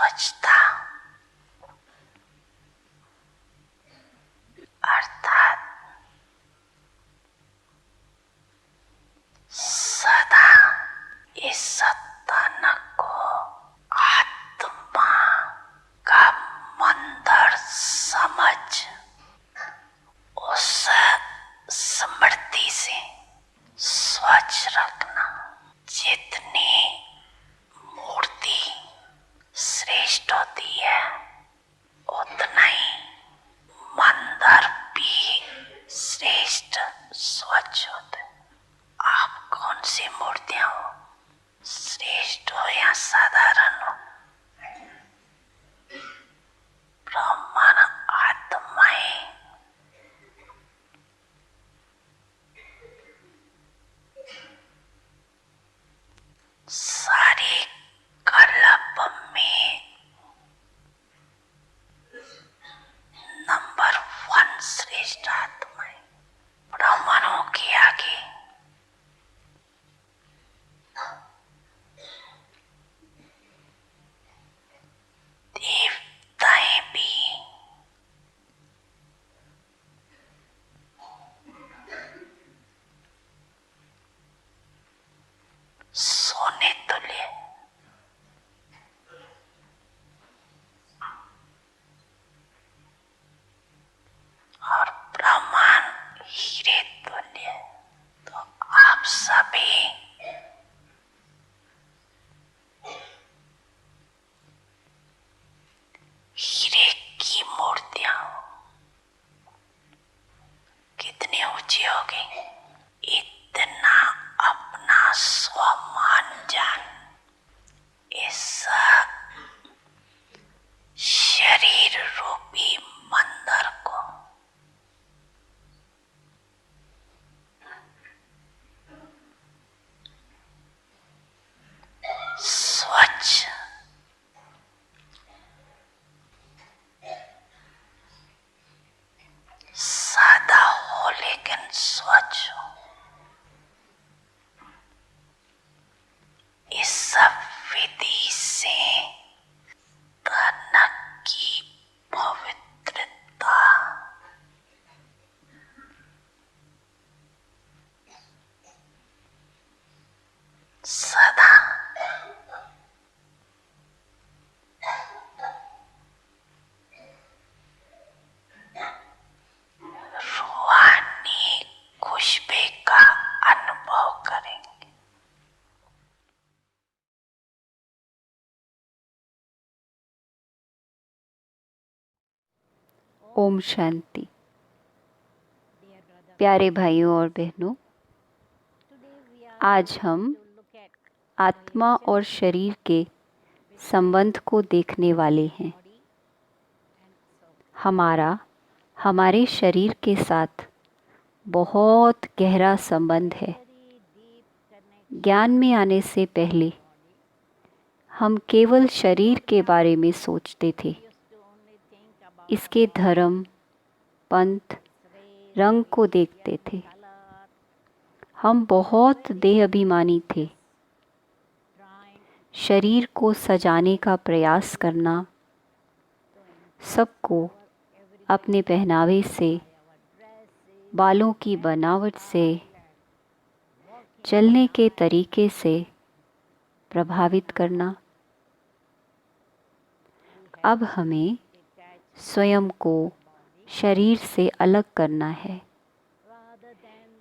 स्वच्छता अर्थात सदा इस सत्ता को आत्मा का मंदिर समझ उस स्मृति से स्वच्छ रखना। जितनी मूर्ति श्रेष्ठ होती है उतना ही मंदिर भी श्रेष्ठ स्वच्छ होते। आप कौन सी मूर्तियां हो, श्रेष्ठ हो या साधारण हो, ब्रह्मन आत्माएं सारे कल्प में नंबर 1 श्रेष्ठ आत्माएं ब्राह्मणों के आगे देवताएं भी सोने तुल्य और ब्राह्मण हीरे तुल्य। तो आप सभी हीरे की मूर्तियां हो। कितनी ऊंची हो गई, इतना अपना स्वमान जान इस शरीर रूपी मंदिर को स्वच्छ सादा हो लेकिन स्वच्छ हो। इस विधि से तन की पवित्रता सदा रूहानी खुशबू का अनुभव करेंगे। ओम शांति। प्यारे भाइयों और बहनों, आज हम आत्मा और शरीर के संबंध को देखने वाले हैं। हमारे शरीर के साथ बहुत गहरा संबंध है। ज्ञान में आने से पहले हम केवल शरीर के बारे में सोचते थे, इसके धर्म, पंथ, रंग को देखते थे। हम बहुत देहाभिमानी थे। शरीर को सजाने का प्रयास करना, सबको अपने पहनावे से, बालों की बनावट से, चलने के तरीके से प्रभावित करना। अब हमें स्वयं को शरीर से अलग करना है।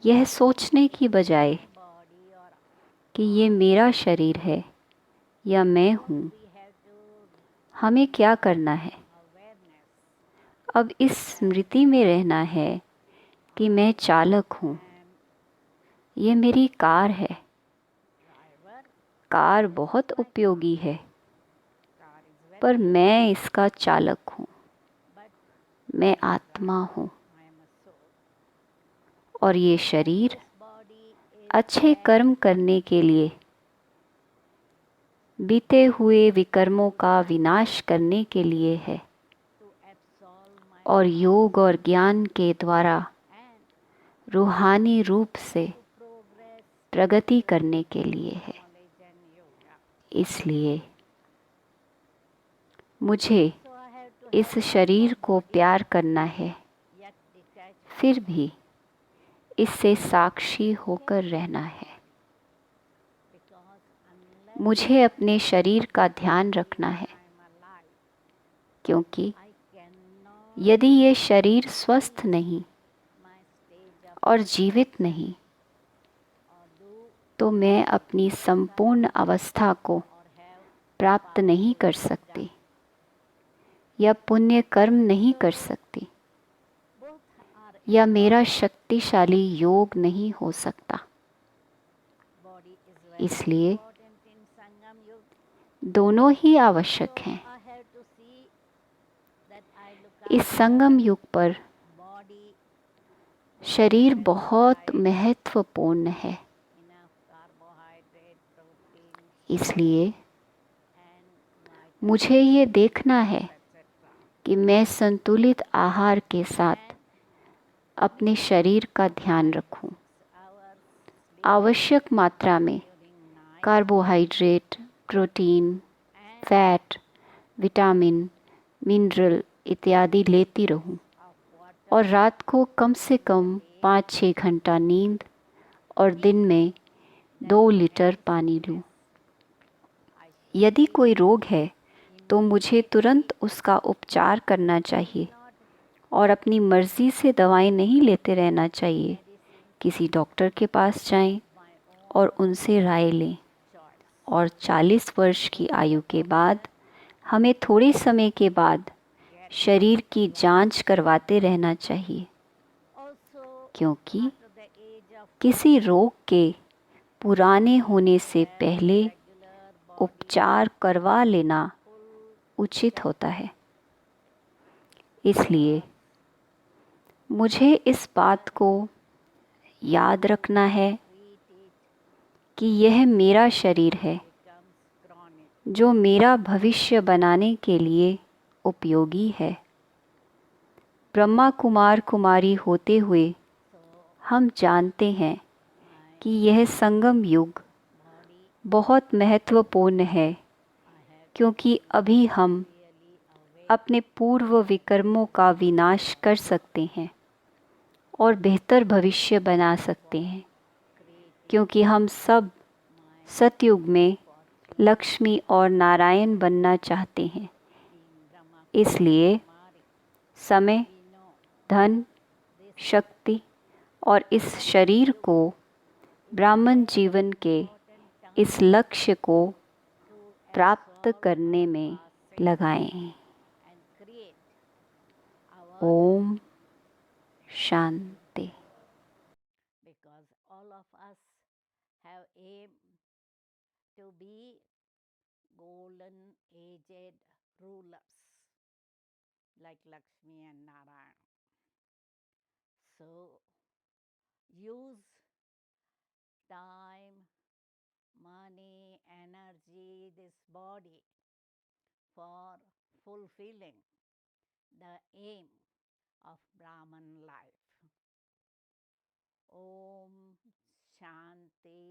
यह सोचने की बजाय कि ये मेरा शरीर है या मैं हूँ, हमें क्या करना है? अब इस स्मृति में रहना है कि मैं चालक हूँ। ये मेरी कार है। कार बहुत उपयोगी है, पर मैं इसका चालक हूँ। मैं आत्मा हूँ और ये शरीर अच्छे कर्म करने के लिए, बीते हुए विकर्मों का विनाश करने के लिए है और योग और ज्ञान के द्वारा रूहानी रूप से प्रगति करने के लिए है। इसलिए मुझे इस शरीर को प्यार करना है, फिर भी इससे साक्षी होकर रहना है। मुझे अपने शरीर का ध्यान रखना है, क्योंकि यदि ये शरीर स्वस्थ नहीं और जीवित नहीं, तो मैं अपनी संपूर्ण अवस्था को प्राप्त नहीं कर सकती या पुण्य कर्म नहीं कर सकती या मेरा शक्तिशाली योग नहीं हो सकता। इसलिए दोनों ही आवश्यक हैं। इस संगम युग पर शरीर बहुत महत्वपूर्ण है। इसलिए मुझे ये देखना है कि मैं संतुलित आहार के साथ अपने शरीर का ध्यान रखूं। आवश्यक मात्रा में carbohydrate, protein, fat, vitamin, mineral इत्यादि लेती रहूं और रात को कम से कम 5-6 घंटा नींद और दिन में 2 लीटर पानी लूं। यदि कोई रोग है तो मुझे तुरंत उसका उपचार करना चाहिए और अपनी मर्ज़ी से दवाएं नहीं लेते रहना चाहिए। किसी डॉक्टर के पास जाएं और उनसे राय लें। और 40 वर्ष की आयु के बाद हमें थोड़े समय के बाद शरीर की जांच करवाते रहना चाहिए, क्योंकि किसी रोग के पुराने होने से पहले उपचार करवा लेना उचित होता है। इसलिए मुझे इस बात को याद रखना है कि यह मेरा शरीर है जो मेरा भविष्य बनाने के लिए उपयोगी है। ब्रह्मा कुमार कुमारी होते हुए हम जानते हैं कि यह संगम युग बहुत महत्वपूर्ण है, क्योंकि अभी हम अपने पूर्व विकर्मों का विनाश कर सकते हैं और बेहतर भविष्य बना सकते हैं, क्योंकि हम सब सतयुग में लक्ष्मी और नारायण बनना चाहते हैं। इसलिए समय, धन, शक्ति और इस शरीर को ब्राह्मण जीवन के इस लक्ष्य को प्राप्त करने में लगाएं। Om Shanti. Because all of us have aim to be golden aged rulers like Lakshmi and Narayan. So use time, money, energy, this body for fulfilling the aim of Brahman life. Om Shanti.